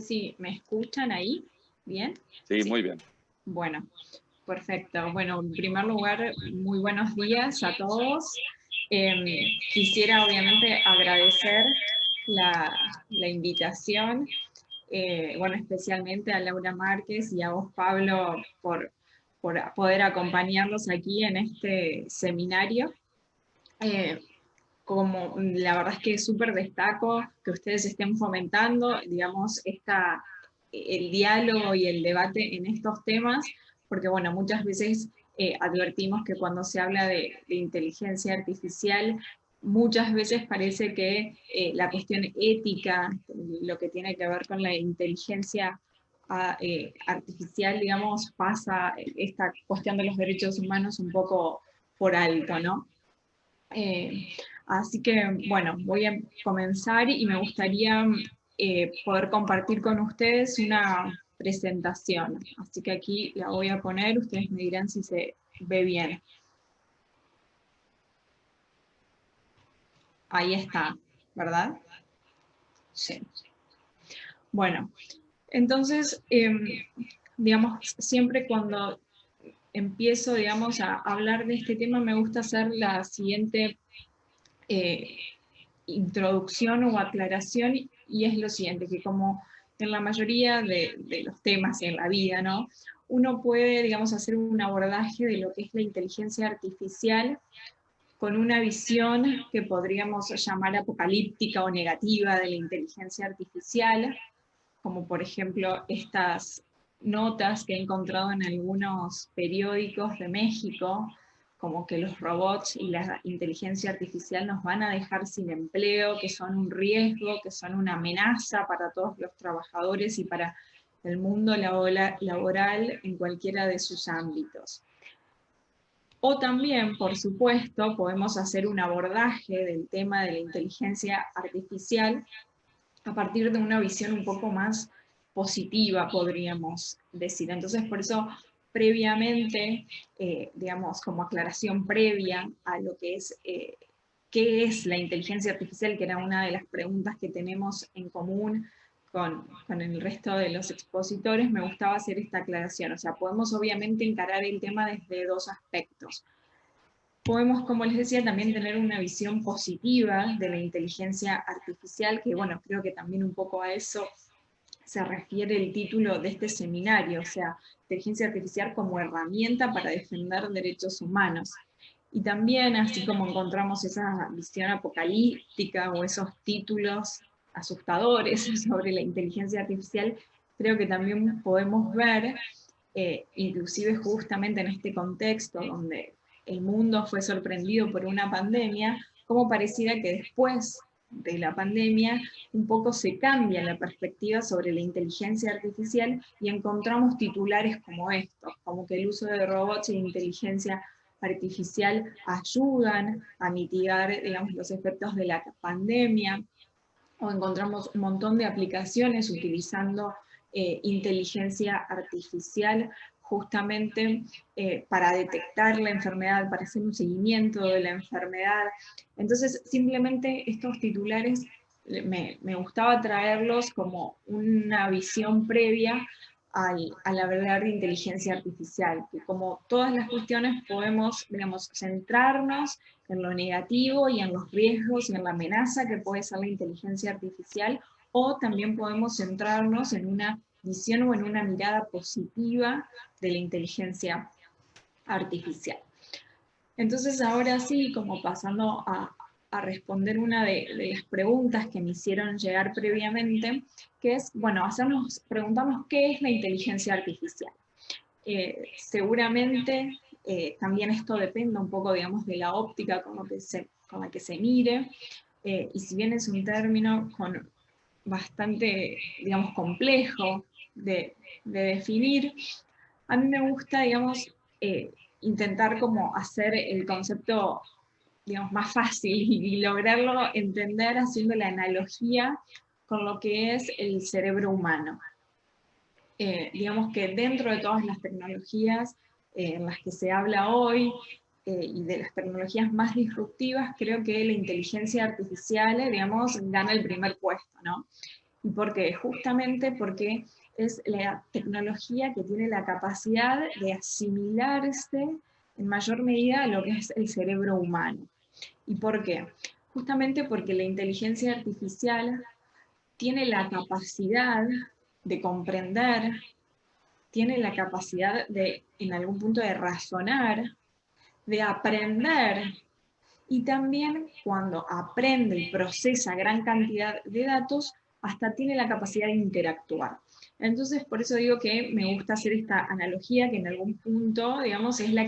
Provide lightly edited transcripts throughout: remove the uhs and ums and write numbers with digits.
si me escuchan ahí. ¿Bien? Sí, muy bien. Bueno, perfecto. Bueno, en primer lugar, muy buenos días a todos. Quisiera obviamente agradecer la invitación, bueno, especialmente a Laura Márquez y a vos, Pablo, por poder acompañarnos aquí en este seminario. Como la verdad es que súper destaco que ustedes estén fomentando, digamos, el diálogo y el debate en estos temas, porque bueno, muchas veces advertimos que cuando se habla de inteligencia artificial, muchas veces parece que la cuestión ética, lo que tiene que ver con la inteligencia artificial, digamos, pasa esta cuestión de los derechos humanos un poco por alto, ¿no? Así que, bueno, voy a comenzar y me gustaría poder compartir con ustedes una presentación. Así que aquí la voy a poner, ustedes me dirán si se ve bien. Ahí está, ¿verdad? Sí. Bueno, entonces, digamos, siempre cuando empiezo, digamos, a hablar de este tema, me gusta hacer la siguiente introducción o aclaración, y es lo siguiente, que como en la mayoría de los temas en la vida, ¿no? Uno puede, digamos, hacer un abordaje de lo que es la inteligencia artificial con una visión que podríamos llamar apocalíptica o negativa de la inteligencia artificial, como por ejemplo estas notas que he encontrado en algunos periódicos de México, como que los robots y la inteligencia artificial nos van a dejar sin empleo, que son un riesgo, que son una amenaza para todos los trabajadores y para el mundo laboral en cualquiera de sus ámbitos. O también, por supuesto, podemos hacer un abordaje del tema de la inteligencia artificial a partir de una visión un poco más positiva, podríamos decir. Entonces, por eso, previamente, digamos, como aclaración previa a lo que es qué es la inteligencia artificial, que era una de las preguntas que tenemos en común con el resto de los expositores, me gustaba hacer esta aclaración. O sea, podemos obviamente encarar el tema desde dos aspectos. Podemos, como les decía, también tener una visión positiva de la inteligencia artificial, que bueno, creo que también un poco a eso se refiere el título de este seminario, o sea, inteligencia artificial como herramienta para defender derechos humanos. Y también, así como encontramos esa visión apocalíptica o esos títulos asustadores sobre la inteligencia artificial, creo que también podemos ver, inclusive justamente en este contexto donde el mundo fue sorprendido por una pandemia, como pareciera que después de la pandemia un poco se cambia la perspectiva sobre la inteligencia artificial y encontramos titulares como estos, como que el uso de robots e inteligencia artificial ayudan a mitigar, digamos, los efectos de la pandemia, o encontramos un montón de aplicaciones utilizando inteligencia artificial justamente para detectar la enfermedad, para hacer un seguimiento de la enfermedad. Entonces, simplemente estos titulares me gustaba traerlos como una visión previa al hablar de inteligencia artificial, que como todas las cuestiones podemos, digamos, centrarnos en lo negativo y en los riesgos y en la amenaza que puede ser la inteligencia artificial, o también podemos centrarnos en una visión o en una mirada positiva de la inteligencia artificial. Entonces ahora sí, como pasando a responder una de las preguntas que me hicieron llegar previamente, que es, bueno, preguntarnos qué es la inteligencia artificial. Seguramente también esto depende un poco, digamos, de la óptica con la que se mire, y si bien es un término bastante, digamos, complejo de definir, a mí me gusta, digamos, intentar como hacer el concepto, digamos, más fácil y lograrlo entender haciendo la analogía con lo que es el cerebro humano. Digamos que dentro de todas las tecnologías en las que se habla hoy, y de las tecnologías más disruptivas, creo que la inteligencia artificial, digamos, gana el primer puesto, ¿no? ¿Y por qué? Justamente porque es la tecnología que tiene la capacidad de asimilarse en mayor medida a lo que es el cerebro humano. ¿Y por qué? Justamente porque la inteligencia artificial tiene la capacidad de comprender, tiene la capacidad de, en algún punto, de razonar, de aprender, y también cuando aprende y procesa gran cantidad de datos, hasta tiene la capacidad de interactuar. Entonces, por eso digo que me gusta hacer esta analogía, que en algún punto, digamos, es la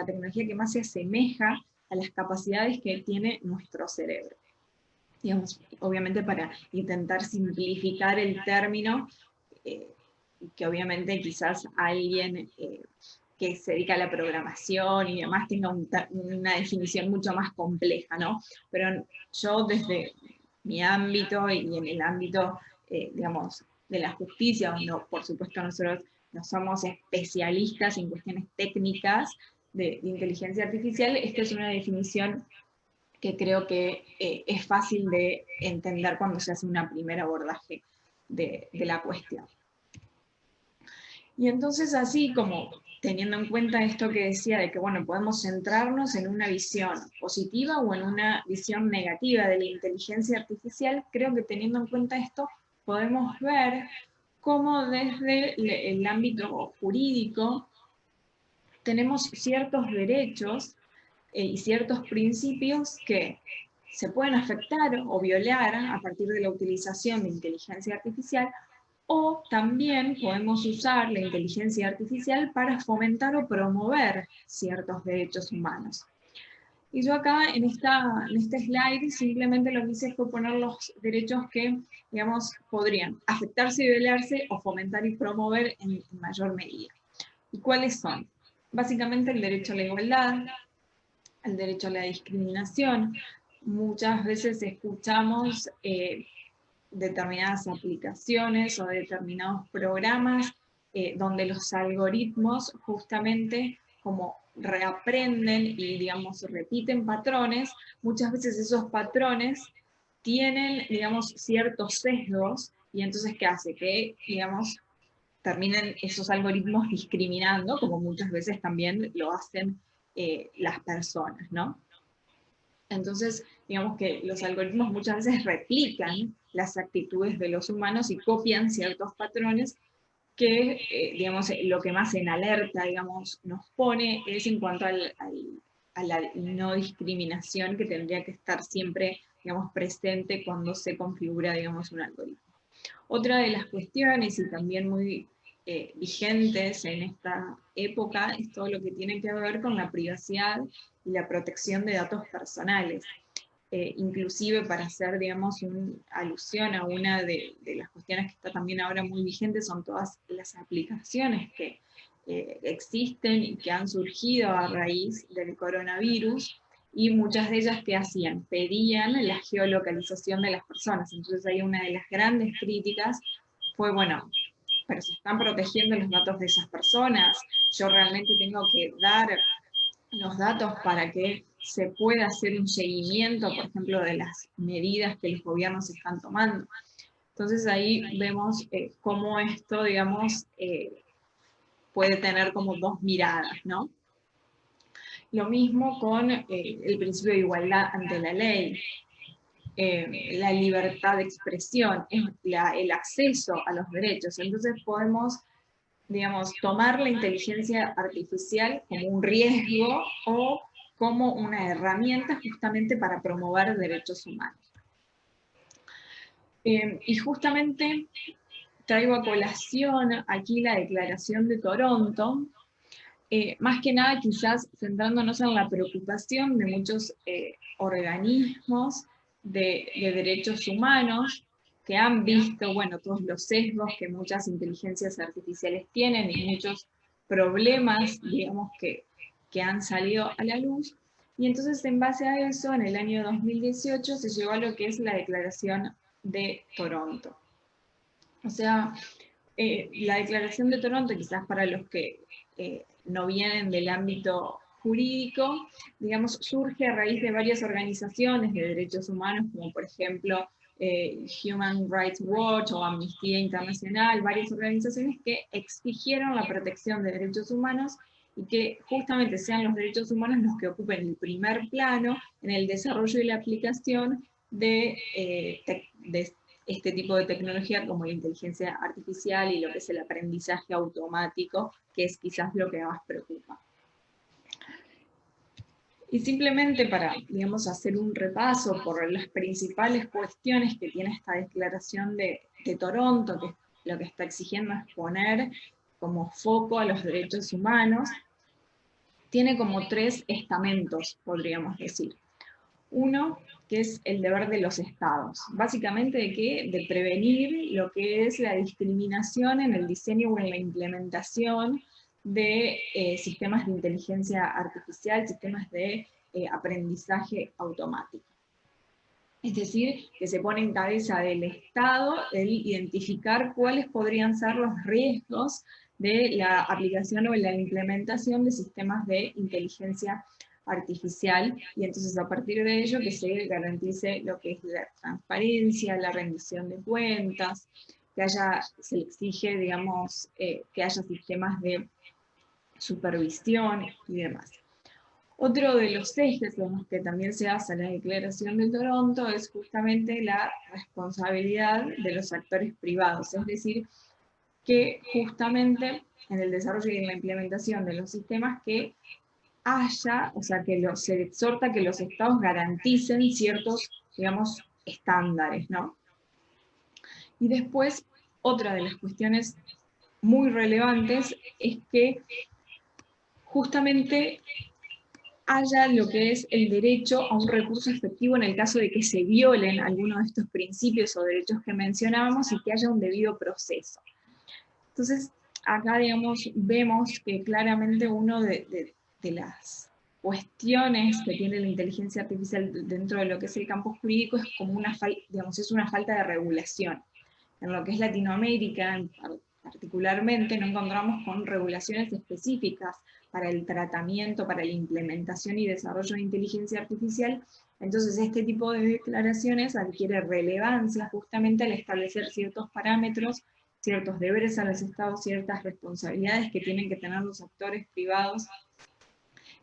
tecnología que más se asemeja a las capacidades que tiene nuestro cerebro. Digamos, obviamente para intentar simplificar el término, eh, que obviamente quizás alguien que se dedica a la programación y demás tenga una definición mucho más compleja, ¿no? Pero yo desde mi ámbito y en el ámbito, digamos, de la justicia, donde por supuesto nosotros no somos especialistas en cuestiones técnicas de inteligencia artificial, esta es una definición que creo que es fácil de entender cuando se hace un primer abordaje de la cuestión. Y entonces así como teniendo en cuenta esto que decía de que, bueno, podemos centrarnos en una visión positiva o en una visión negativa de la inteligencia artificial, creo que teniendo en cuenta esto podemos ver cómo desde el ámbito jurídico tenemos ciertos derechos y ciertos principios que se pueden afectar o violar a partir de la utilización de inteligencia artificial, o también podemos usar la inteligencia artificial para fomentar o promover ciertos derechos humanos. Y yo acá en este slide simplemente lo que hice fue poner los derechos que, digamos, podrían afectarse y violarse o fomentar y promover en mayor medida. ¿Y cuáles son? Básicamente el derecho a la igualdad, el derecho a la discriminación. Muchas veces escuchamos determinadas aplicaciones o determinados programas donde los algoritmos justamente como reaprenden y, digamos, repiten patrones, muchas veces esos patrones tienen, digamos, ciertos sesgos, y entonces, ¿qué hace? Que, digamos, terminen esos algoritmos discriminando, como muchas veces también lo hacen las personas, ¿no? Entonces, digamos que los algoritmos muchas veces replican las actitudes de los humanos y copian ciertos patrones que, digamos, lo que más en alerta, digamos, nos pone es en cuanto a la no discriminación que tendría que estar siempre, digamos, presente cuando se configura, digamos, un algoritmo. Otra de las cuestiones, y también muy vigentes en esta época, es todo lo que tiene que ver con la privacidad y la protección de datos personales. Inclusive para hacer, digamos, una alusión a una de las cuestiones que está también ahora muy vigente, son todas las aplicaciones que existen y que han surgido a raíz del coronavirus, y muchas de ellas que hacían, pedían la geolocalización de las personas. Entonces ahí una de las grandes críticas fue, bueno, pero se están protegiendo los datos de esas personas, yo realmente tengo que dar los datos para que se pueda hacer un seguimiento, por ejemplo, de las medidas que los gobiernos están tomando. Entonces ahí vemos cómo esto, digamos, puede tener como dos miradas, ¿no? Lo mismo con el principio de igualdad ante la ley, la libertad de expresión, el acceso a los derechos. Entonces podemos, digamos, tomar la inteligencia artificial como un riesgo o como una herramienta justamente para promover derechos humanos. Y justamente traigo a colación aquí la Declaración de Toronto, más que nada quizás centrándonos en la preocupación de muchos organismos de derechos humanos que han visto, bueno, todos los sesgos que muchas inteligencias artificiales tienen y muchos problemas, digamos, que han salido a la luz. Y entonces, en base a eso, en el año 2018 se llegó a lo que es la Declaración de Toronto. O sea, la Declaración de Toronto, quizás para los que no vienen del ámbito jurídico, digamos, surge a raíz de varias organizaciones de derechos humanos, como por ejemplo Human Rights Watch o Amnistía Internacional, varias organizaciones que exigieron la protección de derechos humanos y que justamente sean los derechos humanos los que ocupen el primer plano en el desarrollo y la aplicación de este tipo de tecnología como la inteligencia artificial y lo que es el aprendizaje automático, que es quizás lo que más preocupa. Y simplemente para, digamos, hacer un repaso por las principales cuestiones que tiene esta declaración de Toronto, que lo que está exigiendo es poner como foco a los derechos humanos, tiene como 3 estamentos, podríamos decir. Uno, que es el deber de los estados. Básicamente, ¿de qué? De prevenir lo que es la discriminación en el diseño o en la implementación de sistemas de inteligencia artificial, sistemas de aprendizaje automático. Es decir, que se pone en cabeza del Estado el identificar cuáles podrían ser los riesgos de la aplicación o la implementación de sistemas de inteligencia artificial, y entonces a partir de ello que se garantice lo que es la transparencia, la rendición de cuentas, que se le exige, digamos, que haya sistemas de supervisión y demás. Otro de los ejes en los que también se basa la Declaración de Toronto es justamente la responsabilidad de los actores privados, es decir, que justamente en el desarrollo y en la implementación de los sistemas que haya, o sea, que se exhorta que los estados garanticen ciertos, digamos, estándares, ¿no? Y después, otra de las cuestiones muy relevantes es que justamente haya lo que es el derecho a un recurso efectivo en el caso de que se violen algunos de estos principios o derechos que mencionábamos y que haya un debido proceso. Entonces, acá, digamos, vemos que claramente uno de las cuestiones que tiene la inteligencia artificial dentro de lo que es el campo jurídico es como una falta de regulación. En lo que es Latinoamérica, particularmente, no encontramos con regulaciones específicas para el tratamiento, para la implementación y desarrollo de inteligencia artificial. Entonces, este tipo de declaraciones adquiere relevancia justamente al establecer ciertos parámetros, ciertos deberes a los estados, ciertas responsabilidades que tienen que tener los actores privados,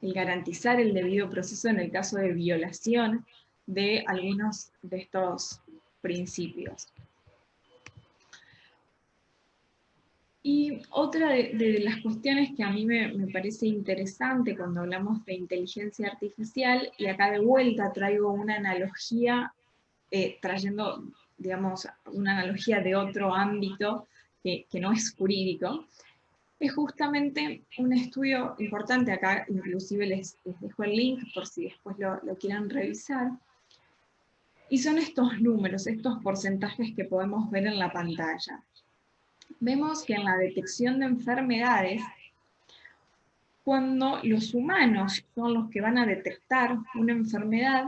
el garantizar el debido proceso en el caso de violación de algunos de estos principios. Y otra de las cuestiones que a mí me parece interesante cuando hablamos de inteligencia artificial, y acá de vuelta traigo una analogía, trayendo, digamos, una analogía de otro ámbito que no es jurídico, es justamente un estudio importante, acá inclusive les dejo el link por si después lo quieran revisar, y son estos números, estos porcentajes que podemos ver en la pantalla. Vemos que en la detección de enfermedades, cuando los humanos son los que van a detectar una enfermedad,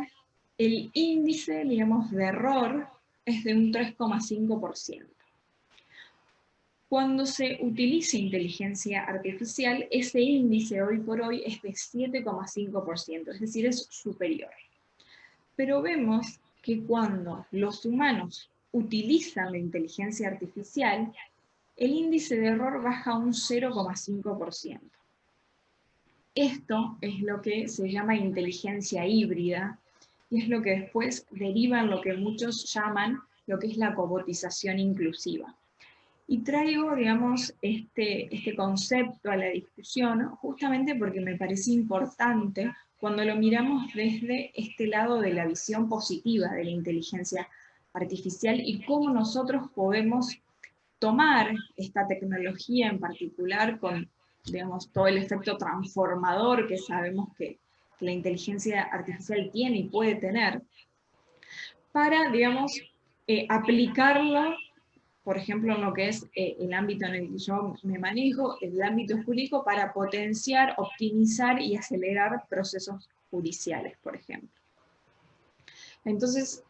el índice, digamos, de error es de un 3,5%. Cuando se utiliza inteligencia artificial, ese índice hoy por hoy es de 7,5%, es decir, es superior. Pero vemos que cuando los humanos utilizan la inteligencia artificial, el índice de error baja a un 0,5%. Esto es lo que se llama inteligencia híbrida, y es lo que después deriva en lo que muchos llaman lo que es la cobotización inclusiva. Y traigo, digamos, este concepto a la discusión justamente porque me parece importante cuando lo miramos desde este lado de la visión positiva de la inteligencia artificial y cómo nosotros podemos tomar esta tecnología en particular con, digamos, todo el efecto transformador que sabemos que la inteligencia artificial tiene y puede tener, para, digamos, aplicarlo, por ejemplo, en lo que es el ámbito en el que yo me manejo, el ámbito jurídico, para potenciar, optimizar y acelerar procesos judiciales, por ejemplo. Entonces,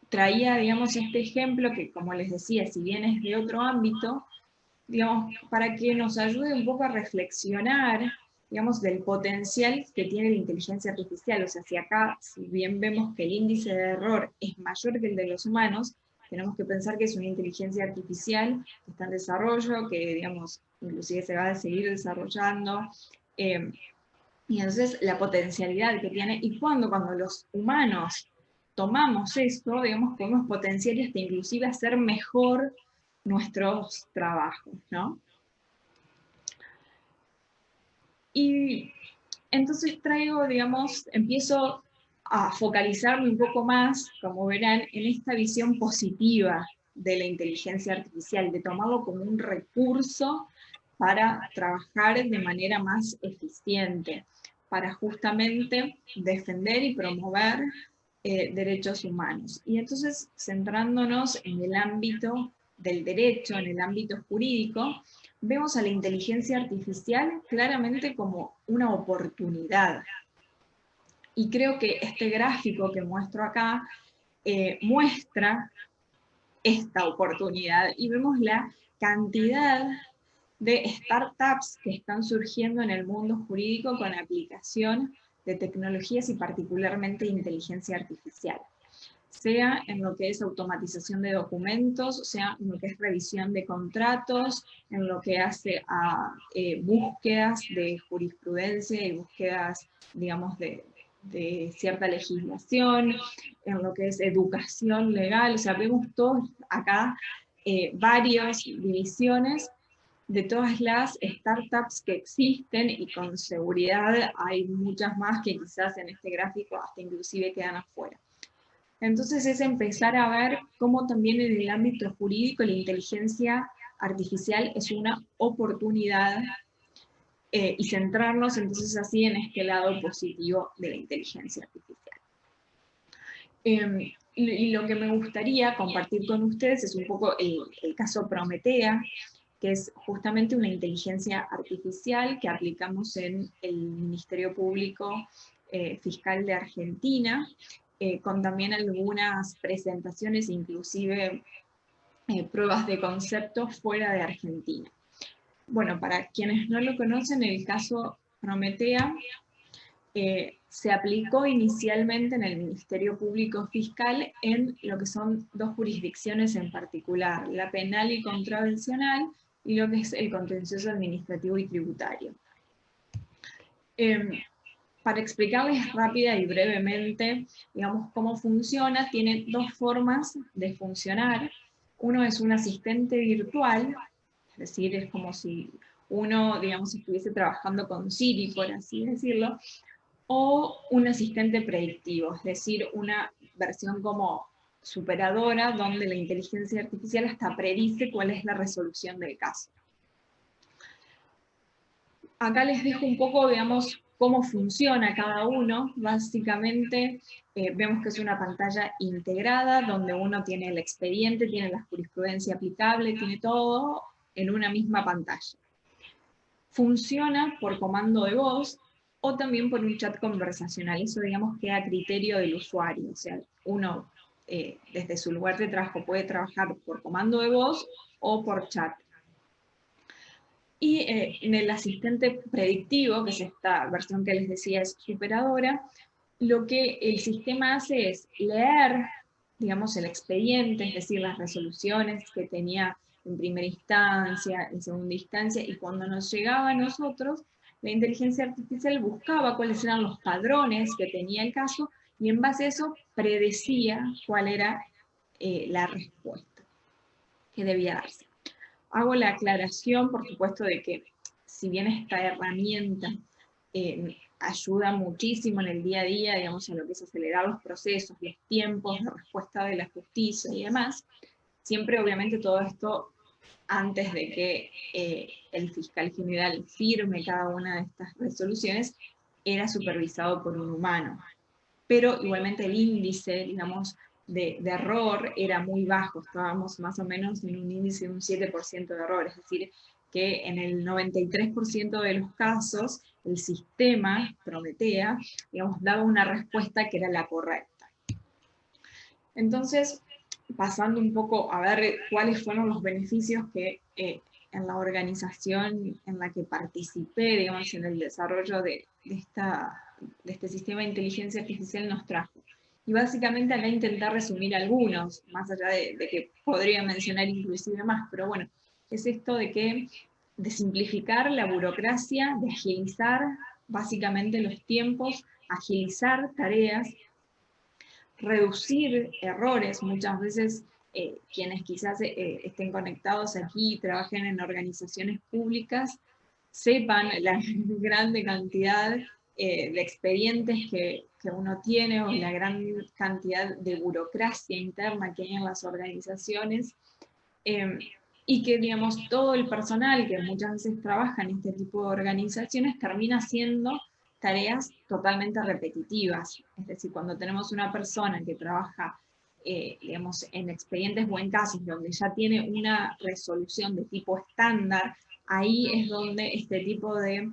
traía, digamos, este ejemplo que, como les decía, si bien es de otro ámbito, digamos, para que nos ayude un poco a reflexionar digamos, del potencial que tiene la inteligencia artificial. O sea, si acá, si bien vemos que el índice de error es mayor que el de los humanos, tenemos que pensar que es una inteligencia artificial que está en desarrollo, que, digamos, inclusive se va a seguir desarrollando. Y entonces la potencialidad que tiene, y cuando los humanos tomamos esto, digamos, podemos potenciar y hasta inclusive hacer mejor nuestros trabajos, ¿no? Y entonces traigo, digamos, empiezo a focalizarme un poco más, como verán, en esta visión positiva de la inteligencia artificial, de tomarlo como un recurso para trabajar de manera más eficiente, para justamente defender y promover derechos humanos. Y entonces, centrándonos en el ámbito del derecho, en el ámbito jurídico, vemos a la inteligencia artificial claramente como una oportunidad. Y creo que este gráfico que muestro acá muestra esta oportunidad y vemos la cantidad de startups que están surgiendo en el mundo jurídico con aplicación de tecnologías y particularmente inteligencia artificial, sea en lo que es automatización de documentos, sea en lo que es revisión de contratos, en lo que hace a búsquedas de jurisprudencia y búsquedas, digamos, de cierta legislación, en lo que es educación legal. O sea, vemos todos acá varias divisiones de todas las startups que existen, y con seguridad hay muchas más que quizás en este gráfico hasta inclusive quedan afuera. Entonces es empezar a ver cómo también en el ámbito jurídico la inteligencia artificial es una oportunidad y centrarnos entonces así en este lado positivo de la inteligencia artificial. Y lo que me gustaría compartir con ustedes es un poco el caso Prometea, que es justamente una inteligencia artificial que aplicamos en el Ministerio Público Fiscal de Argentina, con también algunas presentaciones, inclusive pruebas de concepto fuera de Argentina. Bueno, para quienes no lo conocen, el caso Prometea se aplicó inicialmente en el Ministerio Público Fiscal en lo que son dos jurisdicciones en particular, la penal y contravencional, y lo que es el contencioso administrativo y tributario. Para explicarles rápida y brevemente, digamos, cómo funciona, tiene dos formas de funcionar. Uno es un asistente virtual, es decir, es como si uno, digamos, estuviese trabajando con Siri, por así decirlo, o un asistente predictivo, es decir, una versión como superadora, donde la inteligencia artificial hasta predice cuál es la resolución del caso. Acá les dejo un poco, digamos, cómo funciona cada uno. Básicamente, vemos que es una pantalla integrada, donde uno tiene el expediente, tiene la jurisprudencia aplicable, tiene todo en una misma pantalla. Funciona por comando de voz, o también por un chat conversacional. Eso, digamos, queda a criterio del usuario. O sea, uno desde su lugar de trabajo puede trabajar por comando de voz o por chat. Y en el asistente predictivo, que es esta versión que les decía es superadora, lo que el sistema hace es leer, digamos, el expediente, es decir, las resoluciones que tenía en primera instancia, en segunda instancia, y cuando nos llegaba a nosotros, la inteligencia artificial buscaba cuáles eran los padrones que tenía el caso, y en base a eso predecía cuál era la respuesta que debía darse. Hago la aclaración, por supuesto, de que si bien esta herramienta ayuda muchísimo en el día a día, digamos, en lo que es acelerar los procesos, los tiempos de respuesta de la justicia y demás, siempre obviamente todo esto antes de que el fiscal general firme cada una de estas resoluciones, era supervisado por un humano. Pero igualmente el índice, digamos, de error era muy bajo, estábamos más o menos en un índice de un 7% de error, es decir, que en el 93% de los casos el sistema Prometea, digamos, daba una respuesta que era la correcta. Entonces, pasando un poco a ver cuáles fueron los beneficios que la organización en la que participé, digamos, en el desarrollo de este sistema de inteligencia artificial nos trajo. Y básicamente acá intentar resumir algunos, más allá de que podría mencionar inclusive más, pero bueno, es esto de simplificar la burocracia, de agilizar básicamente los tiempos, agilizar tareas, reducir errores. Muchas veces quienes quizás estén conectados aquí y trabajen en organizaciones públicas, sepan la grande cantidad de expedientes que uno tiene o la gran cantidad de burocracia interna que hay en las organizaciones, y que, digamos, todo el personal que muchas veces trabaja en este tipo de organizaciones termina haciendo tareas totalmente repetitivas. Es decir, cuando tenemos una persona que trabaja, digamos, en expedientes o en casos donde ya tiene una resolución de tipo estándar, ahí es donde este tipo de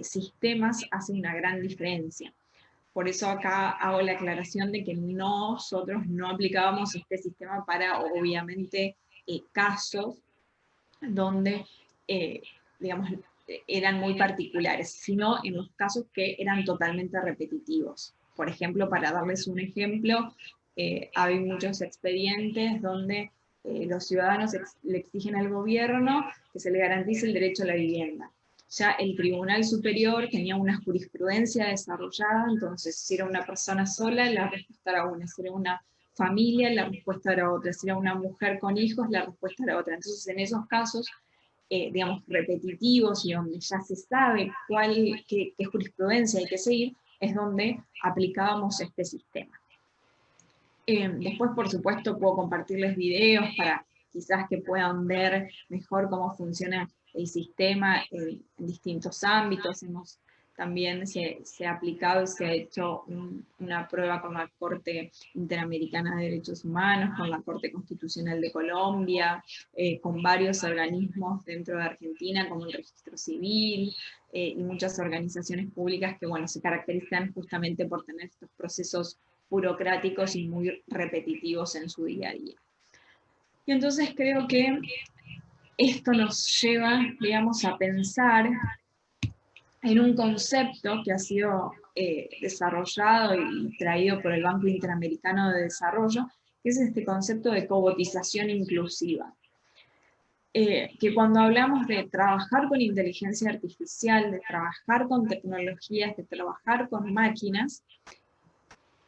sistemas hace una gran diferencia. Por eso acá hago la aclaración de que nosotros no aplicábamos este sistema para, obviamente, casos donde, digamos, eran muy particulares, sino en los casos que eran totalmente repetitivos. Por ejemplo, para darles un ejemplo, hay muchos expedientes donde los ciudadanos le exigen al gobierno que se le garantice el derecho a la vivienda. Ya el Tribunal Superior tenía una jurisprudencia desarrollada, entonces si era una persona sola, la respuesta era una, si era una familia, la respuesta era otra, si era una mujer con hijos, la respuesta era otra. Entonces en esos casos, digamos, repetitivos y donde ya se sabe qué jurisprudencia hay que seguir, es donde aplicábamos este sistema. Después, por supuesto, puedo compartirles videos para quizás que puedan ver mejor cómo funciona el sistema en distintos ámbitos. También se ha aplicado y se ha hecho una prueba con la Corte Interamericana de Derechos Humanos, con la Corte Constitucional de Colombia, con varios organismos dentro de Argentina, como el Registro Civil, y muchas organizaciones públicas que, bueno, se caracterizan justamente por tener estos procesos burocráticos y muy repetitivos en su día a día. Y entonces creo que esto nos lleva, digamos, a pensar en un concepto que ha sido desarrollado y traído por el Banco Interamericano de Desarrollo, que es este concepto de cobotización inclusiva. Que cuando hablamos de trabajar con inteligencia artificial, de trabajar con tecnologías, de trabajar con máquinas,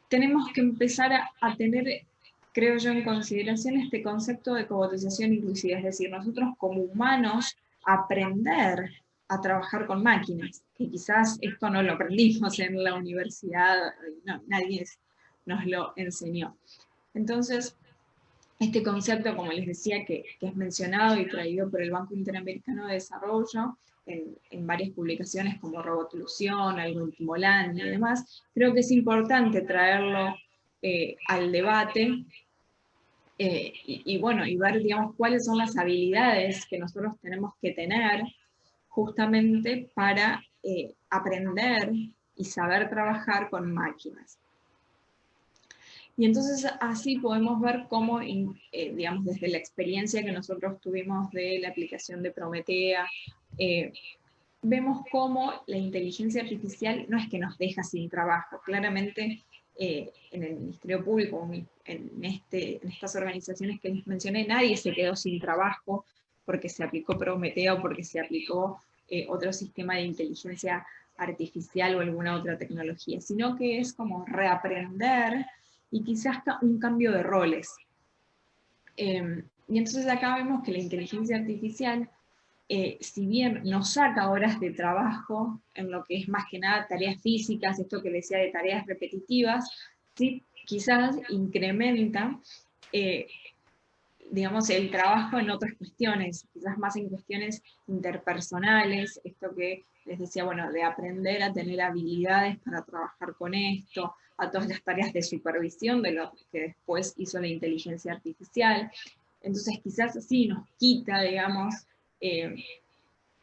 tenemos que empezar a tener, creo yo, en consideración este concepto de cobotización inclusiva, es decir, nosotros como humanos aprender a trabajar con máquinas, que quizás esto no lo aprendimos en la universidad, no, nadie nos lo enseñó. Entonces, este concepto, como les decía, que es mencionado y traído por el Banco Interamericano de Desarrollo, en varias publicaciones como Robotolución, Algoritmo Land y demás, creo que es importante traerlo al debate y bueno, y ver, digamos, cuáles son las habilidades que nosotros tenemos que tener justamente para aprender y saber trabajar con máquinas. Y entonces así podemos ver cómo, digamos, desde la experiencia que nosotros tuvimos de la aplicación de Prometea, vemos cómo la inteligencia artificial no es que nos deja sin trabajo. Claramente en el Ministerio Público, en estas organizaciones que les mencioné, nadie se quedó sin trabajo porque se aplicó Prometea o porque se aplicó otro sistema de inteligencia artificial o alguna otra tecnología, sino que es como reaprender y quizás un cambio de roles. Y entonces acá vemos que la inteligencia artificial, si bien nos saca horas de trabajo en lo que es más que nada tareas físicas, esto que decía de tareas repetitivas, sí, quizás incrementa, digamos, el trabajo en otras cuestiones, quizás más en cuestiones interpersonales, esto que les decía, bueno, de aprender a tener habilidades para trabajar con esto, a todas las tareas de supervisión de lo que después hizo la inteligencia artificial. Entonces quizás sí nos quita, digamos,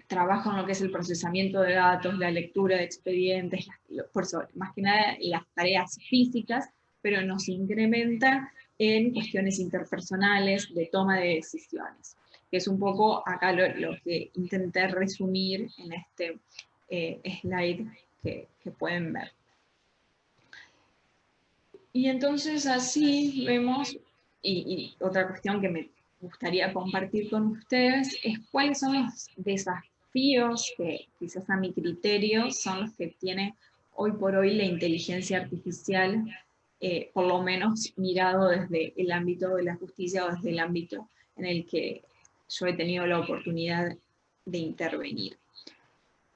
trabajo en lo que es el procesamiento de datos, la lectura de expedientes, por eso, más que nada las tareas físicas, pero nos incrementa en cuestiones interpersonales de toma de decisiones. que es un poco acá lo que intenté resumir en este slide que pueden ver. Y entonces así vemos, y otra cuestión que me gustaría compartir con ustedes, es cuáles son los desafíos que quizás a mi criterio son los que tiene hoy por hoy la inteligencia artificial, por lo menos mirado desde el ámbito de la justicia o desde el ámbito en el que yo he tenido la oportunidad de intervenir.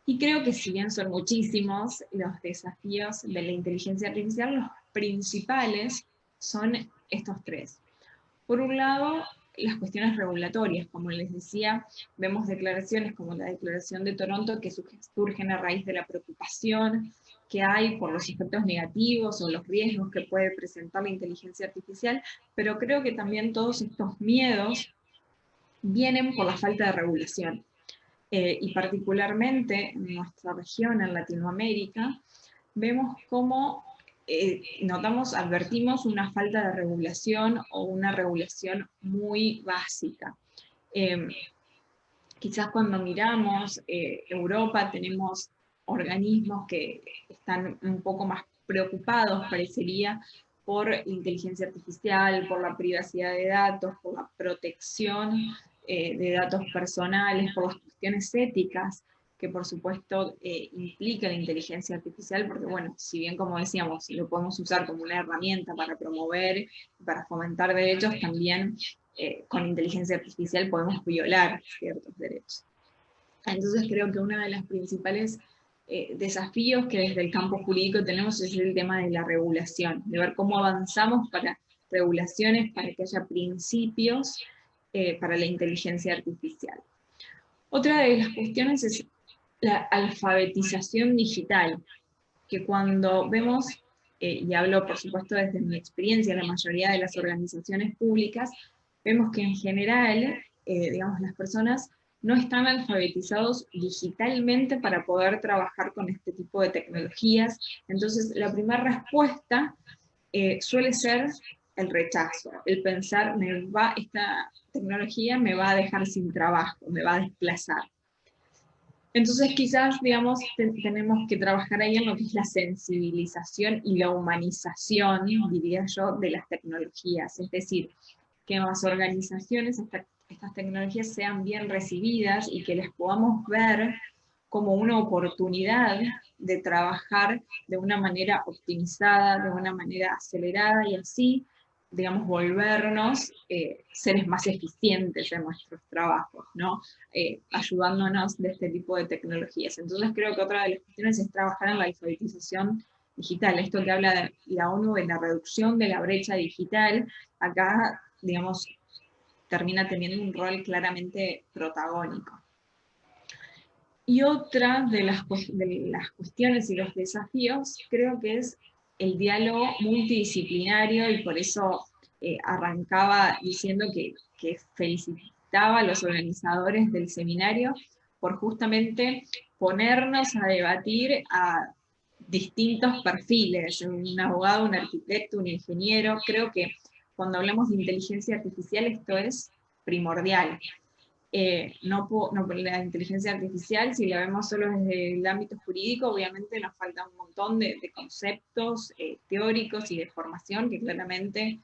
Y creo que si bien son muchísimos los desafíos de la inteligencia artificial, los principales son estos tres. Por un lado, las cuestiones regulatorias, como les decía, vemos declaraciones como la Declaración de Toronto que surgen a raíz de la preocupación que hay por los efectos negativos o los riesgos que puede presentar la inteligencia artificial, pero creo que también todos estos miedos vienen por la falta de regulación. Y particularmente en nuestra región, en Latinoamérica, vemos cómo advertimos una falta de regulación o una regulación muy básica. Quizás cuando miramos Europa tenemos organismos que están un poco más preocupados, parecería, por inteligencia artificial, por la privacidad de datos, por la protección de datos personales, por las cuestiones éticas que por supuesto implica la inteligencia artificial, porque bueno, si bien como decíamos, lo podemos usar como una herramienta para promover, para fomentar derechos, también con inteligencia artificial podemos violar ciertos derechos. Entonces creo que uno de los principales desafíos que desde el campo jurídico tenemos es el tema de la regulación, de ver cómo avanzamos para regulaciones, para que haya principios para la inteligencia artificial. Otra de las cuestiones es la alfabetización digital, que cuando vemos, y hablo por supuesto desde mi experiencia, la mayoría de las organizaciones públicas, vemos que en general, digamos, las personas no están alfabetizados digitalmente para poder trabajar con este tipo de tecnologías. Entonces, la primera respuesta suele ser el rechazo, el pensar, esta tecnología me va a dejar sin trabajo, me va a desplazar. Entonces quizás, digamos, tenemos que trabajar ahí en lo que es la sensibilización y la humanización, diría yo, de las tecnologías. Es decir, que en las organizaciones estas tecnologías sean bien recibidas y que las podamos ver como una oportunidad de trabajar de una manera optimizada, de una manera acelerada y así, digamos, volvernos seres más eficientes en nuestros trabajos, ¿no? Ayudándonos de este tipo de tecnologías. Entonces creo que otra de las cuestiones es trabajar en la alfabetización digital, esto que habla de la ONU de la reducción de la brecha digital, acá, digamos, termina teniendo un rol claramente protagónico. Y otra de las cuestiones y los desafíos creo que es el diálogo multidisciplinario, y por eso arrancaba diciendo que felicitaba a los organizadores del seminario por justamente ponernos a debatir a distintos perfiles, un abogado, un arquitecto, un ingeniero. Creo que cuando hablamos de inteligencia artificial esto es primordial. La inteligencia artificial, si la vemos solo desde el ámbito jurídico, obviamente nos falta un montón de conceptos teóricos y de formación que claramente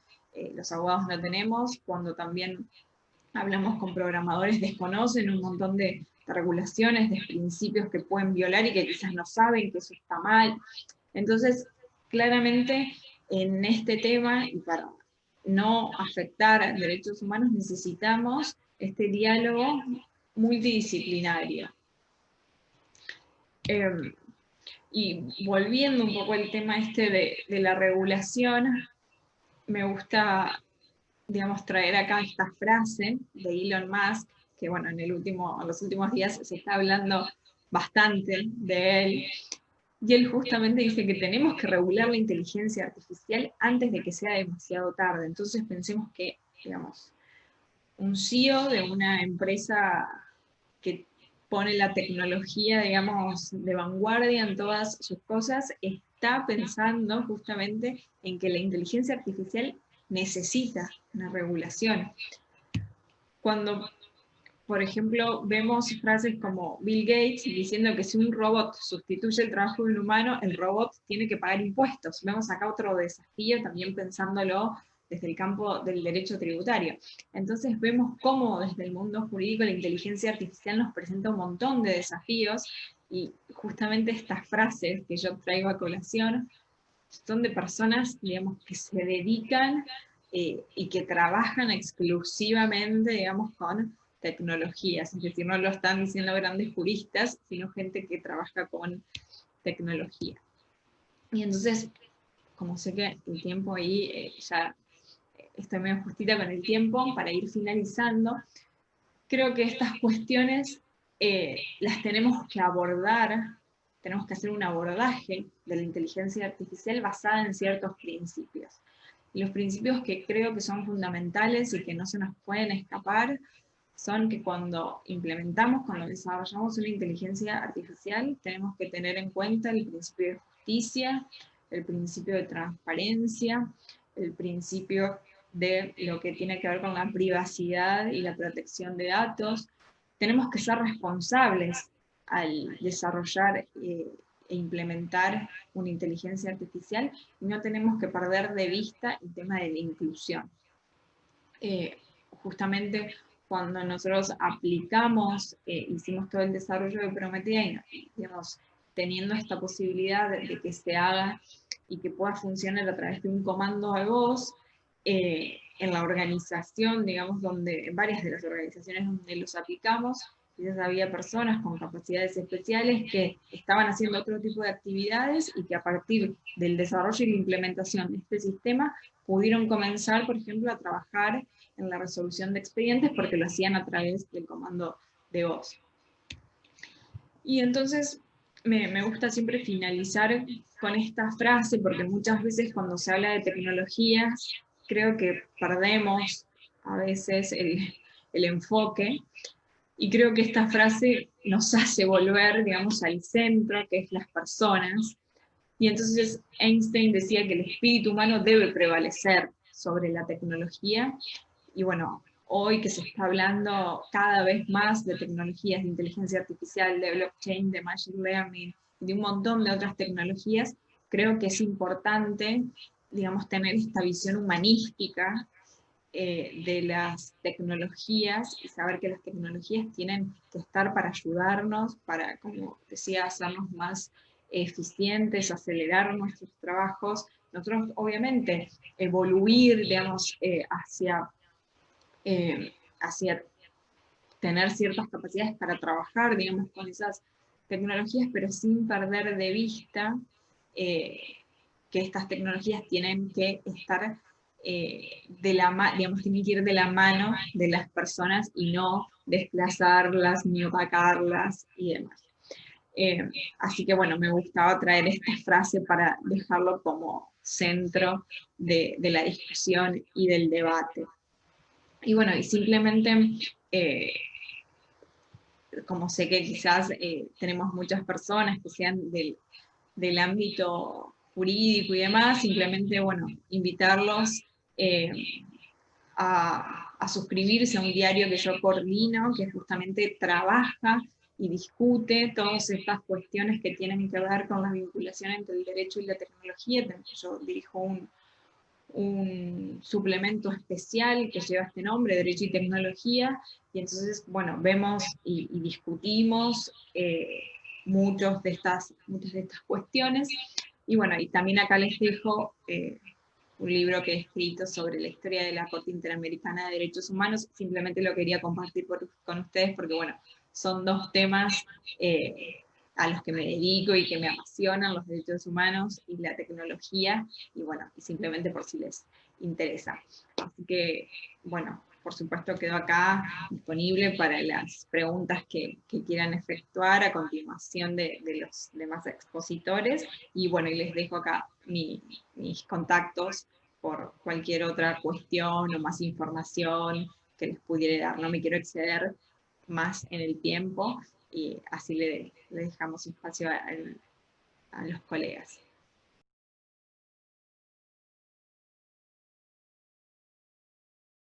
los abogados no tenemos. Cuando también hablamos con programadores desconocen un montón de regulaciones, de principios que pueden violar y que quizás no saben que eso está mal. Entonces, claramente en este tema, y para no afectar a derechos humanos, necesitamos este diálogo multidisciplinario. Y volviendo un poco al tema de la regulación, me gusta, digamos, traer acá esta frase de Elon Musk, que bueno, en los últimos días se está hablando bastante de él, y él justamente dice que tenemos que regular la inteligencia artificial antes de que sea demasiado tarde. Entonces pensemos que, digamos, un CEO de una empresa que pone la tecnología, digamos, de vanguardia en todas sus cosas, está pensando justamente en que la inteligencia artificial necesita una regulación. Cuando por ejemplo, vemos frases como Bill Gates diciendo que si un robot sustituye el trabajo de un humano, el robot tiene que pagar impuestos. Vemos acá otro desafío, también pensándolo desde el campo del derecho tributario. Entonces vemos cómo desde el mundo jurídico la inteligencia artificial nos presenta un montón de desafíos, y justamente estas frases que yo traigo a colación son de personas, digamos, que se dedican y que trabajan exclusivamente, digamos, con tecnologías, es decir, no lo están diciendo grandes juristas, sino gente que trabaja con tecnología. Y entonces, como sé que el tiempo ahí ya estoy medio justita con el tiempo, para ir finalizando, creo que estas cuestiones las tenemos que abordar, tenemos que hacer un abordaje de la inteligencia artificial basada en ciertos principios. Y los principios que creo que son fundamentales y que no se nos pueden escapar son que cuando implementamos, cuando desarrollamos una inteligencia artificial, tenemos que tener en cuenta el principio de justicia, el principio de transparencia, el principio de lo que tiene que ver con la privacidad y la protección de datos. Tenemos que ser responsables al desarrollar e implementar una inteligencia artificial, y no tenemos que perder de vista el tema de la inclusión. Justamente cuando nosotros aplicamos, hicimos todo el desarrollo de Prometea, y digamos, teniendo esta posibilidad de que se haga y que pueda funcionar a través de un comando de voz, en la organización, digamos, donde, en varias de las organizaciones donde los aplicamos, quizás había personas con capacidades especiales que estaban haciendo otro tipo de actividades y que a partir del desarrollo y la implementación de este sistema pudieron comenzar, por ejemplo, a trabajar en la resolución de expedientes porque lo hacían a través del comando de voz. Y entonces me gusta siempre finalizar con esta frase, porque muchas veces cuando se habla de tecnologías, creo que perdemos a veces el enfoque, y creo que esta frase nos hace volver, digamos, al centro, que es las personas. Y entonces Einstein decía que el espíritu humano debe prevalecer sobre la tecnología. Y bueno, hoy que se está hablando cada vez más de tecnologías de inteligencia artificial, de blockchain, de machine learning, de un montón de otras tecnologías, creo que es importante, digamos, tener esta visión humanística de las tecnologías, y saber que las tecnologías tienen que estar para ayudarnos, para, como decía, hacernos más eficientes, acelerar nuestros trabajos. Nosotros, obviamente, evoluir, digamos, hacia tener ciertas capacidades para trabajar, digamos, con esas tecnologías, pero sin perder de vista que estas tecnologías tienen que estar digamos, tienen que ir de la mano de las personas y no desplazarlas ni opacarlas y demás. Así que bueno, me gustaba traer esta frase para dejarlo como centro de la discusión y del debate. Y bueno, y simplemente, como sé que quizás tenemos muchas personas que sean del ámbito jurídico y demás, simplemente, bueno, invitarlos eh, a suscribirse a un diario que yo coordino, que justamente trabaja y discute todas estas cuestiones que tienen que ver con la vinculación entre el derecho y la tecnología. Yo dirijo un suplemento especial que lleva este nombre, Derecho y Tecnología, y entonces, bueno, vemos y discutimos muchas de estas cuestiones, y bueno, y también acá les dejo un libro que he escrito sobre la historia de la Corte Interamericana de Derechos Humanos. Simplemente lo quería compartir con ustedes porque, bueno, son dos temas a los que me dedico y que me apasionan, los derechos humanos y la tecnología, y bueno, y simplemente por si les interesa. Así que, bueno, por supuesto quedo acá disponible para las preguntas que quieran efectuar a continuación de los demás expositores, y bueno, y les dejo acá mis contactos por cualquier otra cuestión o más información que les pudiera dar. No me quiero exceder más en el tiempo, y así le dejamos espacio a los colegas.